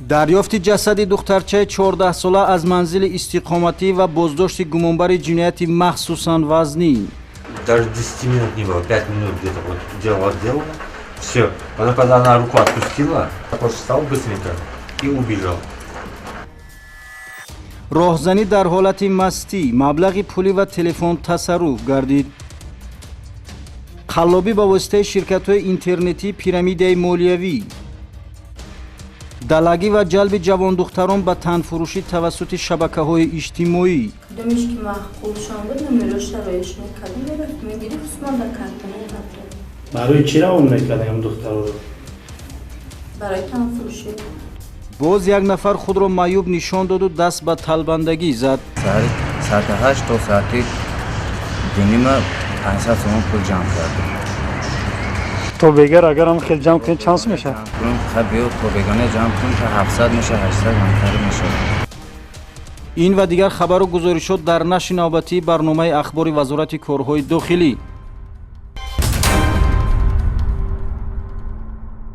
дарёфти ҷасади духтарчаи 14-сола аз манзили истиқоматӣ ва боздошти гумонбари ҷинояти махсусан вазнӣ. Даже 10 минут не было, 5 минут где-то вот дело сделала. Все. Она когда она руку отпустила, я просто встал быстренько и убежал. роҳзанӣ дар ҳолати мастӣ, маблағи пулӣ ва телефон тасарруф гардид. қаллобӣ ба воситаи ширкатҳои интернетӣ, пирамидаи молиявӣ. далагӣ ва ҷалби ҷавондухтарон ба танфурӯшӣ тавассути шабакаҳои иҷтимоӣ. Кадомиш ки маъқулшон буд, номерош шароишон кадом рафт мегирифт усмонда картона рафт. барои чӣ равон мекардем духтароро? Барои танфурӯшӣ. боз як нафар худро маъюб нишон доду даст ба талбандагӣ зад. Саати 8 то саати 2:30 500 сомон пул ҷамъ кардем. То бегар агар ҳам хел ҷамъ кунед чанд сум мешавад? Биё то бегона ҷамъ кунем та 700 мешавад, 800 камтар мешавад. ин ва дигар хабару гузоришот дар нашри навбатии барномаи ахбори вазорати корҳои дохилӣ.